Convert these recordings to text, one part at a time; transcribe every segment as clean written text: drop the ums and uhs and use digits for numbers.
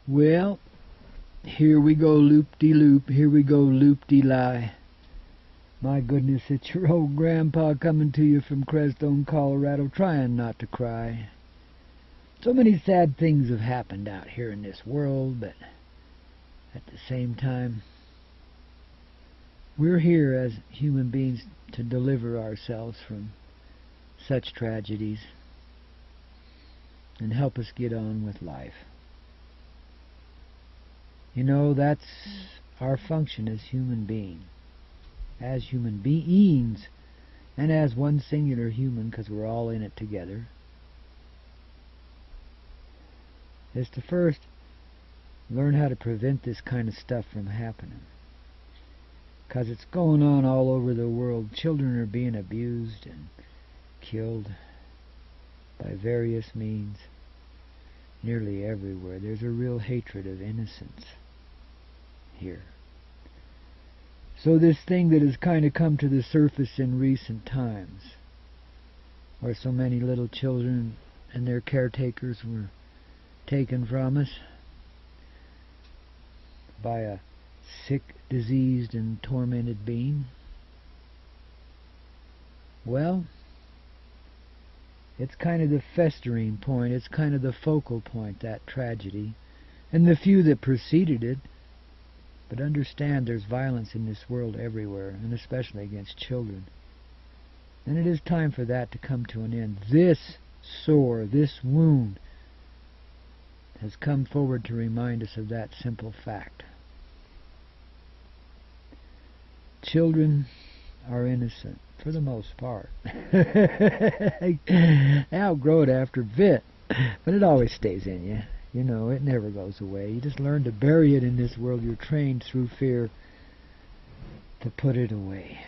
Well, here we go loop-de-loop, here we go loop-de-lie. My goodness, it's your old grandpa coming to you from Crestone, Colorado, trying not to cry. So many sad things have happened out here in this world, but at the same time, we're here as human beings to deliver ourselves from such tragedies and help us get on with life. You know, that's our function as human beings. As human beings, and as one singular human, because we're all in it together, is to first learn how to prevent this kind of stuff from happening. Because it's going on all over the world. Children are being abused and killed by various means nearly everywhere. There's a real hatred of innocence here. So this thing that has kind of come to the surface in recent times, where so many little children and their caretakers were taken from us by a sick, diseased, and tormented being, well, it's kind of the festering point, it's kind of the focal point, that tragedy, and the few that preceded it. But understand there's violence in this world everywhere, and especially against children. And it is time for that to come to an end. This sore, this wound, has come forward to remind us of that simple fact. Children are innocent, for the most part. They outgrow it after a bit, but it always stays in you. You know, it never goes away. You just learn to bury it in this world. You're trained through fear to put it away.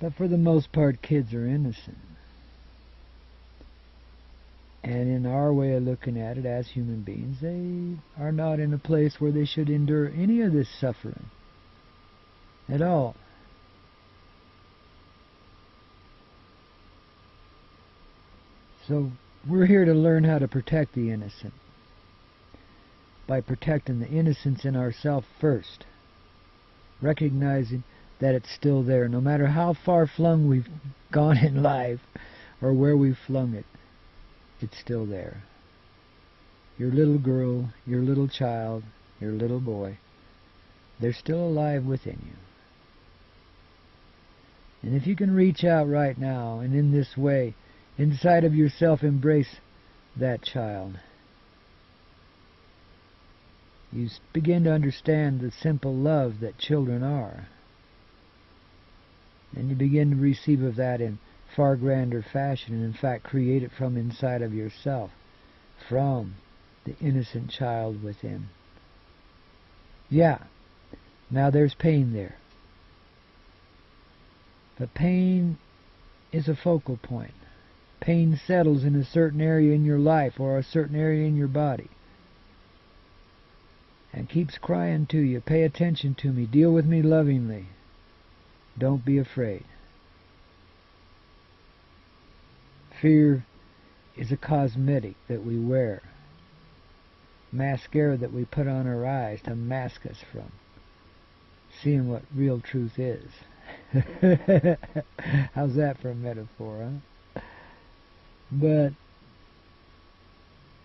But for the most part, kids are innocent. And in our way of looking at it as human beings, they are not in a place where they should endure any of this suffering at all. So we're here to learn how to protect the innocent by protecting the innocence in ourselves first, recognizing that it's still there, no matter how far flung we've gone in life or where we've flung it, it's still there. Your little girl, your little child, your little boy, they're still alive within you. And if you can reach out right now and in this way, inside of yourself, embrace that child, you begin to understand the simple love that children are. And you begin to receive of that in far grander fashion, and in fact create it from inside of yourself, from the innocent child within. Yeah, now there's pain there. But pain is a focal point. Pain settles in a certain area in your life or a certain area in your body and keeps crying to you, pay attention to me, deal with me lovingly. Don't be afraid. Fear is a cosmetic that we wear, mascara that we put on our eyes to mask us from seeing what real truth is. How's that for a metaphor, huh? But,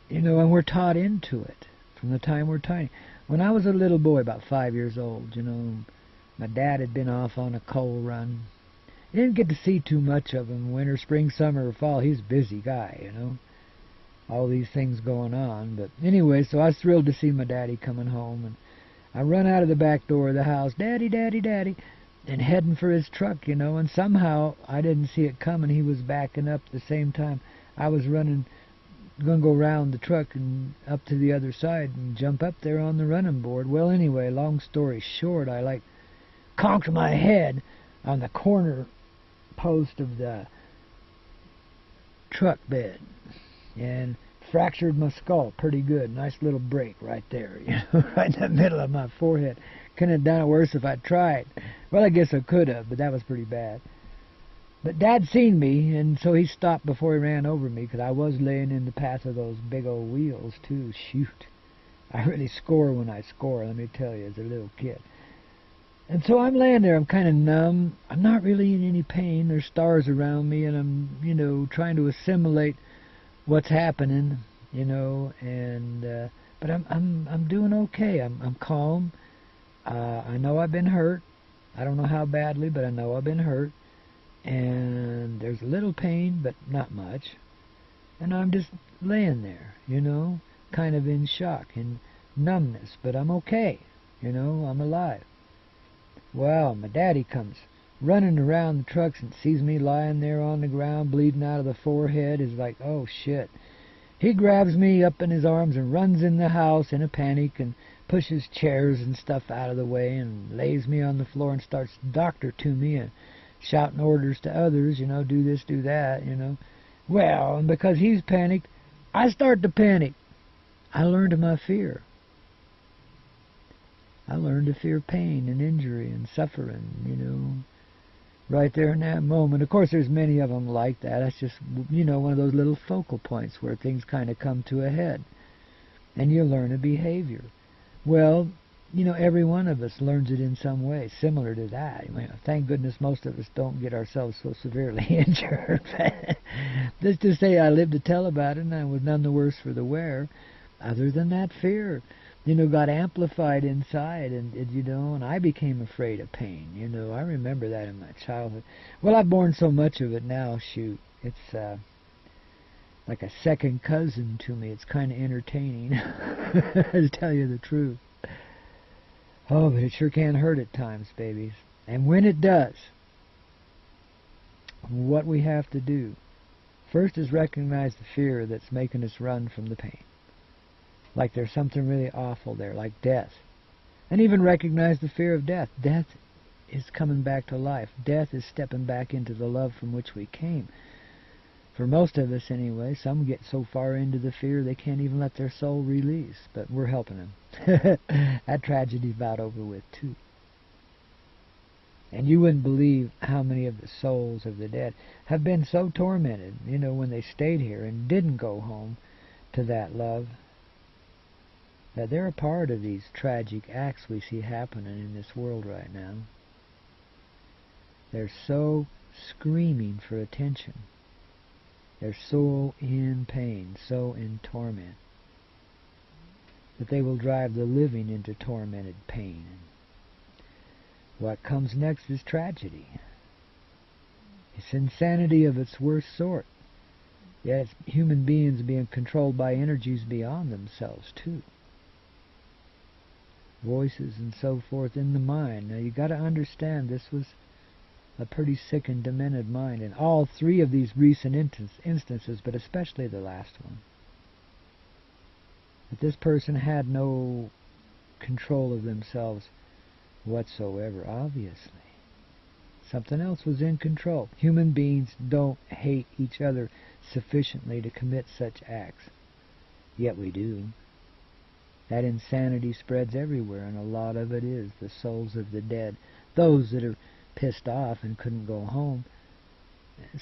you know, and we're taught into it from the time we're tiny. When I was a little boy, about 5 years old, you know, my dad had been off on a coal run. You didn't get to see too much of him. Winter, spring, summer, or fall. He's a busy guy, you know. All these things going on. But anyway, so I was thrilled to see my daddy coming home. And I run out of the back door of the house, Daddy, Daddy, Daddy, and heading for his truck, you know. And somehow I didn't see it coming. He was backing up at the same time. I was running, going to go around the truck and up to the other side and jump up there on the running board. Well, anyway, long story short, I conked my head on the corner post of the truck bed and fractured my skull pretty good. Nice little break right there, you know, right in the middle of my forehead. Couldn't have done it worse if I tried. Well, I guess I could have, but that was pretty bad. But Dad seen me, and so he stopped before he ran over me, because I was laying in the path of those big old wheels, too. Shoot. I really score when I score, let me tell you, as a little kid. And so I'm laying there, I'm kind of numb. I'm not really in any pain. There's stars around me, and I'm, trying to assimilate what's happening, and but I'm doing okay. I'm calm. I know I've been hurt. I don't know how badly, but I know I've been hurt. And there's a little pain, but not much. And I'm just laying there, kind of in shock and numbness, but I'm okay. I'm alive. Well, my daddy comes running around the trucks and sees me lying there on the ground, bleeding out of the forehead. Is like, oh shit. He grabs me up in his arms and runs in the house in a panic and pushes chairs and stuff out of the way and lays me on the floor and starts doctor to me and shouting orders to others, do this, do that, Well, and because he's panicked, I start to panic. I learned my fear. I learned to fear pain and injury and suffering, right there in that moment. Of course, there's many of them like that. That's just, one of those little focal points where things kind of come to a head. And you learn a behavior. Well, every one of us learns it in some way, similar to that. Thank goodness most of us don't get ourselves so severely injured. Just to say I lived to tell about it, and I was none the worse for the wear. Other than that, fear, got amplified inside, and I became afraid of pain. I remember that in my childhood. Well, I've borne so much of it now, shoot. It's like a second cousin to me. It's kind of entertaining, to tell you the truth. Oh, but it sure can hurt at times, babies. And when it does, what we have to do first is recognize the fear that's making us run from the pain. Like there's something really awful there, like death. And even recognize the fear of death. Death is coming back to life. Death is stepping back into the love from which we came. For most of us anyway, some get so far into the fear they can't even let their soul release. But we're helping them. That tragedy's about over with too. And you wouldn't believe how many of the souls of the dead have been so tormented, when they stayed here and didn't go home to that love, that they're a part of these tragic acts we see happening in this world right now. They're so screaming for attention. They're so in pain, so in torment, that they will drive the living into tormented pain. What comes next is tragedy. It's insanity of its worst sort. Yet it's human beings being controlled by energies beyond themselves, too. Voices and so forth in the mind. Now you got to understand this was a pretty sick and demented mind in all three of these recent instances, but especially the last one. That this person had no control of themselves whatsoever, obviously. Something else was in control. Human beings don't hate each other sufficiently to commit such acts. Yet we do. That insanity spreads everywhere, and a lot of it is the souls of the dead. Those that are pissed off and couldn't go home,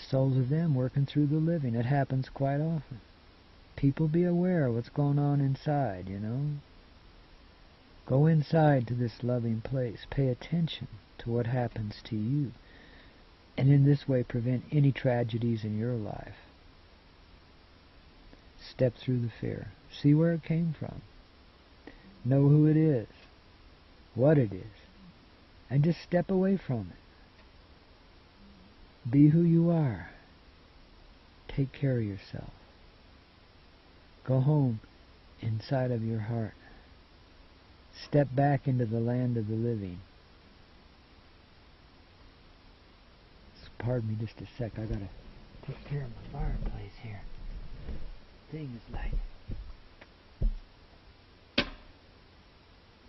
souls of them working through the living. It happens quite often. People be aware of what's going on inside, Go inside to this loving place. Pay attention to what happens to you. And in this way prevent any tragedies in your life. Step through the fear. See where it came from. Know who it is. What it is. And just step away from it. Be who you are. Take care of yourself. Go home inside of your heart. Step back into the land of the living. Pardon me just a sec. I gotta take care of my fireplace here. Thing is like...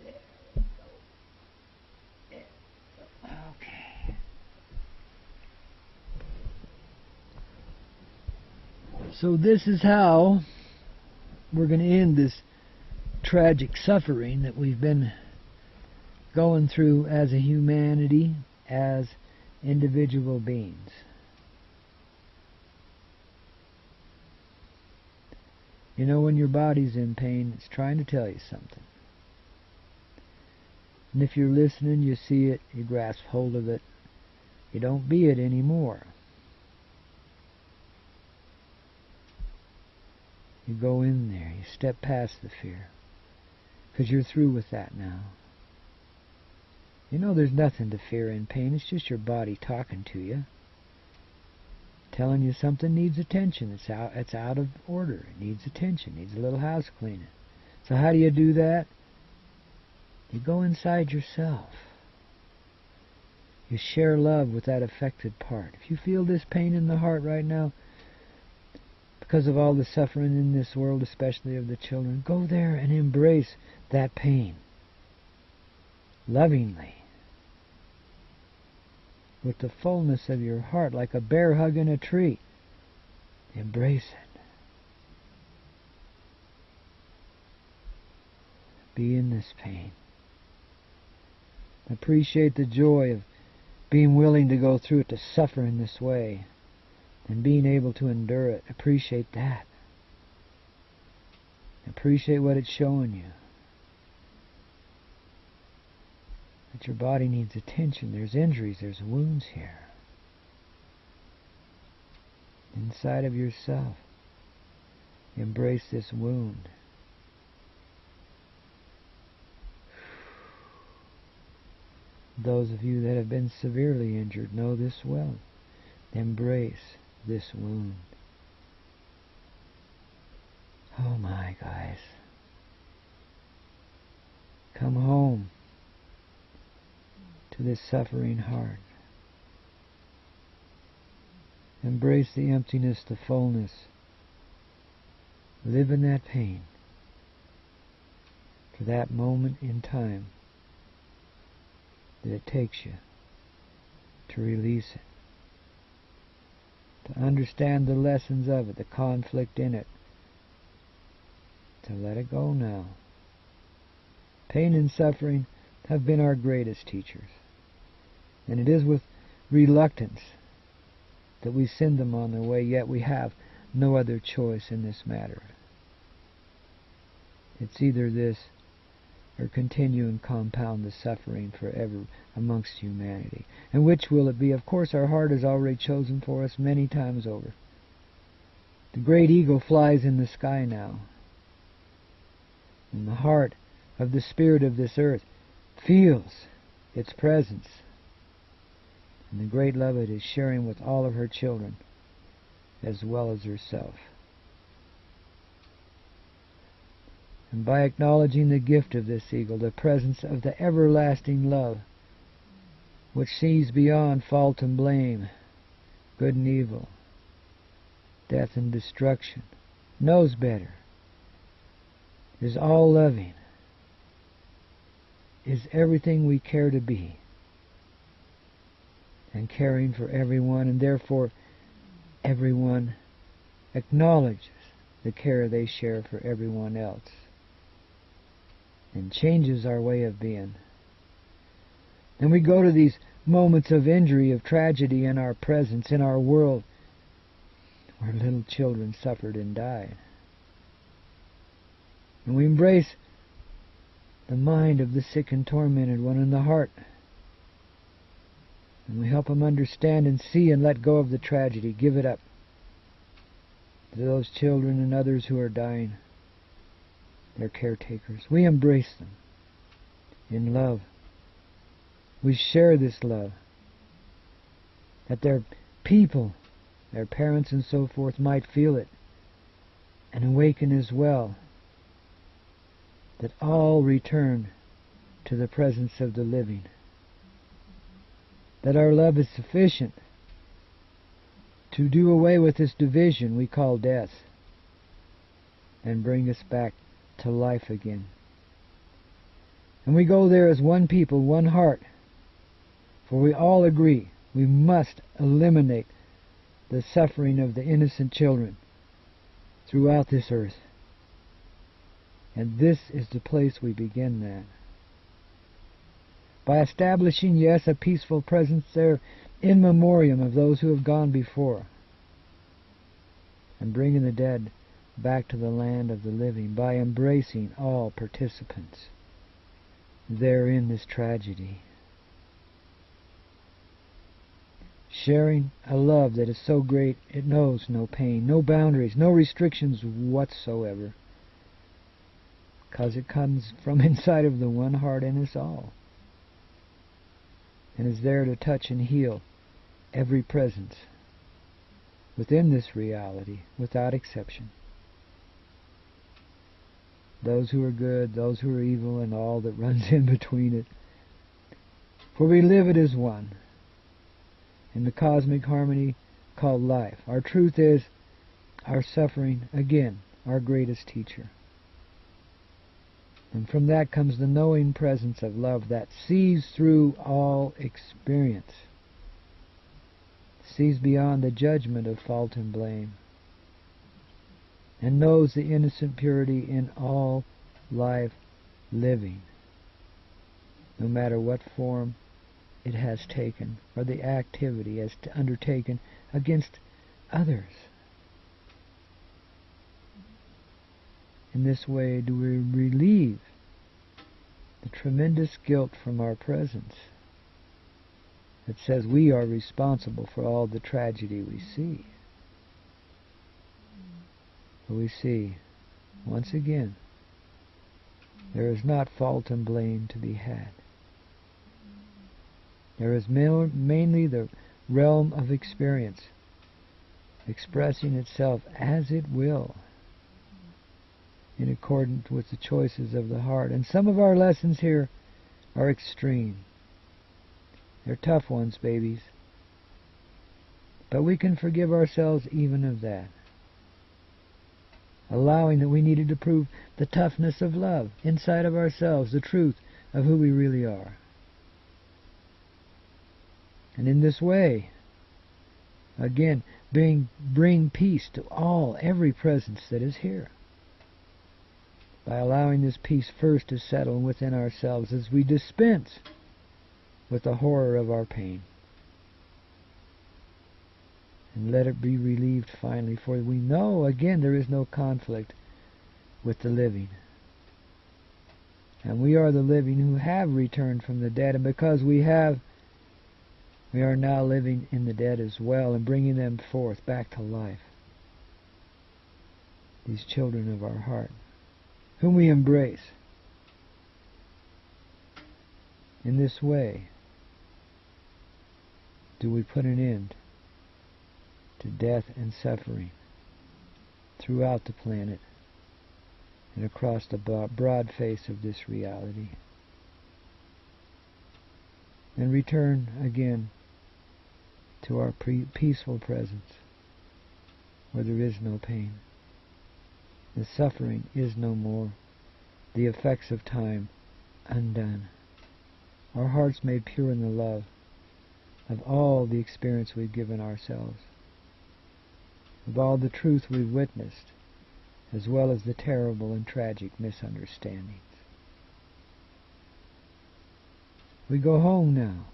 There we go. There we go. Okay. So this is how we're going to end this tragic suffering that we've been going through as a humanity, as individual beings. You know, when your body's in pain, it's trying to tell you something. And if you're listening, you see it, you grasp hold of it, you don't be it anymore. You go in there, you step past the fear, because you're through with that now. You know there's nothing to fear in pain, it's just your body talking to you, telling you something needs attention, it's out of order, it needs attention, needs a little house cleaning. So how do you do that? You go inside yourself. You share love with that affected part. If you feel this pain in the heart right now, because of all the suffering in this world, especially of the children, go there and embrace that pain lovingly, with the fullness of your heart, like a bear hugging a tree. Embrace it. Be in this pain. Appreciate the joy of being willing to go through it, to suffer in this way, and being able to endure it. Appreciate that. Appreciate what it's showing you. That your body needs attention. There's injuries, there's wounds here. Inside of yourself. Embrace this wound. Those of you that have been severely injured know this well. Embrace this wound. Oh my, guys. Come home to this suffering heart. Embrace the emptiness, the fullness. Live in that pain for that moment in time that it takes you to release it, to understand the lessons of it, the conflict in it, to let it go now. Pain and suffering have been our greatest teachers, and it is with reluctance that we send them on their way, yet we have no other choice in this matter. It's either this or continue and compound the suffering forever amongst humanity. And which will it be? Of course, our heart is already chosen for us many times over. The great eagle flies in the sky now. And the heart of the spirit of this earth feels its presence. And the great love it is sharing with all of her children, as well as herself. And by acknowledging the gift of this eagle, the presence of the everlasting love, which sees beyond fault and blame, good and evil, death and destruction, knows better, is all loving, is everything we care to be, and caring for everyone, and therefore everyone acknowledges the care they share for everyone else, and changes our way of being. And we go to these moments of injury, of tragedy in our presence, in our world, where little children suffered and died. And we embrace the mind of the sick and tormented one in the heart. And we help them understand and see and let go of the tragedy, give it up to those children and others who are dying, their caretakers. We embrace them in love. We share this love, that their people, their parents and so forth, might feel it and awaken as well, that all return to the presence of the living, that our love is sufficient to do away with this division we call death and bring us back to life again. And we go there as one people, one heart, for we all agree we must eliminate the suffering of the innocent children throughout this earth. And this is the place we begin that. By establishing, yes, a peaceful presence there in memoriam of those who have gone before, and bringing the dead back to the land of the living by embracing all participants there in this tragedy. Sharing a love that is so great it knows no pain, no boundaries, no restrictions whatsoever, because it comes from inside of the one heart in us all, and is there to touch and heal every presence within this reality without exception. Those who are good, those who are evil, and all that runs in between it. For we live it as one, in the cosmic harmony called life. Our truth is our suffering, again, our greatest teacher. And from that comes the knowing presence of love that sees through all experience, sees beyond the judgment of fault and blame, and knows the innocent purity in all life living, no matter what form it has taken, or the activity has undertaken against others. In this way do we relieve the tremendous guilt from our presence that says we are responsible for all the tragedy we see. For we see, once again, there is not fault and blame to be had. There is mainly the realm of experience, expressing itself as it will, in accordance with the choices of the heart. And some of our lessons here are extreme. They're tough ones, babies. But we can forgive ourselves even of that, allowing that we needed to prove the toughness of love inside of ourselves, the truth of who we really are. And in this way, again, bring peace to every presence that is here, by allowing this peace first to settle within ourselves as we dispense with the horror of our pain. And let it be relieved finally, for we know, again, there is no conflict with the living. And we are the living who have returned from the dead, and because we are now living in the dead as well, and bringing them forth back to life. These children of our heart, whom we embrace. In this way do we put an end to death and suffering throughout the planet and across the broad face of this reality, and return again to our peaceful presence, where there is no pain. The suffering is no more, the effects of time undone. Our hearts made pure in the love of all the experience we've given ourselves, of all the truth we've witnessed, as well as the terrible and tragic misunderstandings. We go home now.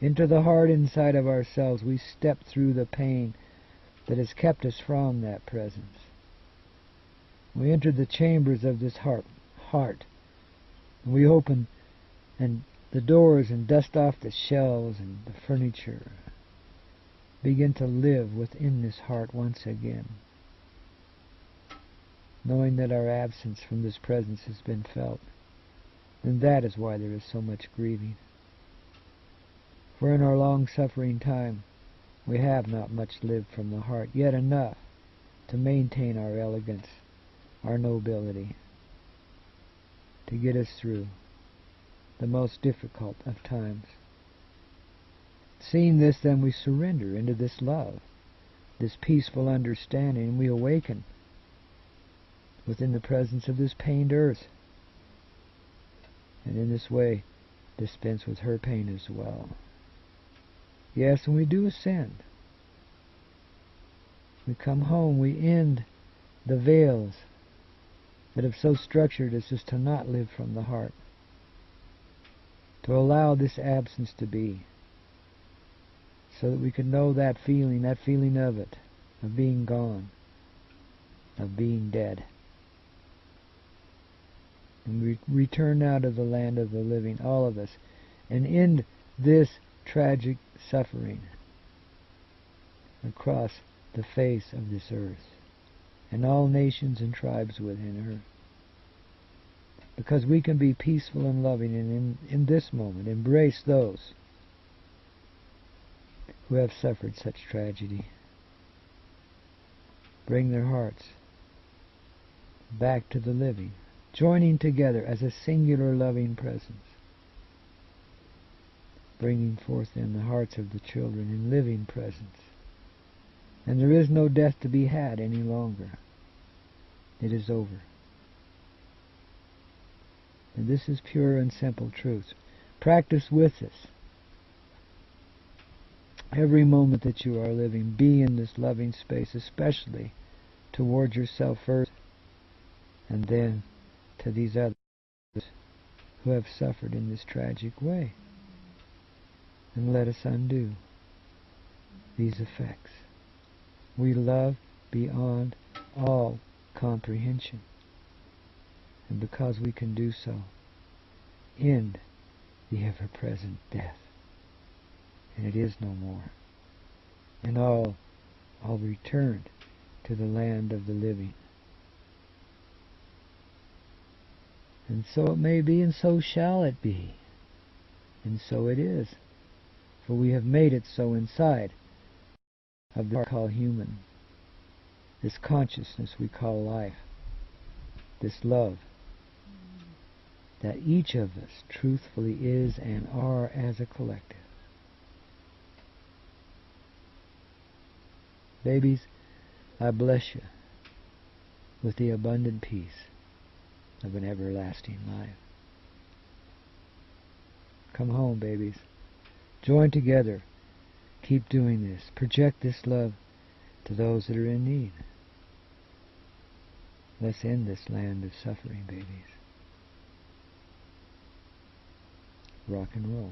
Into the heart inside of ourselves we step through the pain that has kept us from that presence. We enter the chambers of this heart, and we open the doors and dust off the shelves and the furniture. Begin to live within this heart once again, knowing that our absence from this presence has been felt. And that is why there is so much grieving. For in our long-suffering time, we have not much lived from the heart, yet enough to maintain our elegance, our nobility, to get us through the most difficult of times. Seeing this, then, we surrender into this love, this peaceful understanding, and we awaken within the presence of this pained earth, and in this way dispense with her pain as well. Yes, and we do ascend. We come home, we end the veils that have so structured us as to not live from the heart, to allow this absence to be, so that we can know that feeling of it, of being gone, of being dead. And we return now to the land of the living, all of us, and end this tragic suffering across the face of this earth, and all nations and tribes within her. Because we can be peaceful and loving, and in this moment embrace those who have suffered such tragedy. Bring their hearts back to the living, joining together as a singular loving presence, bringing forth in the hearts of the children in living presence. And there is no death to be had any longer. It is over. And this is pure and simple truth. Practice with us. Every moment that you are living, be in this loving space, especially toward yourself first, and then to these others who have suffered in this tragic way. And let us undo these effects. We love beyond all comprehension. And because we can do so, end the ever-present death. And it is no more. And all returned to the land of the living. And so it may be, and so shall it be. And so it is. For we have made it so inside of the call human, this consciousness we call life, this love, that each of us truthfully is and are as a collective. Babies, I bless you with the abundant peace of an everlasting life. Come home, babies. Join together. Keep doing this. Project this love to those that are in need. Let's end this land of suffering, babies. Rock and roll.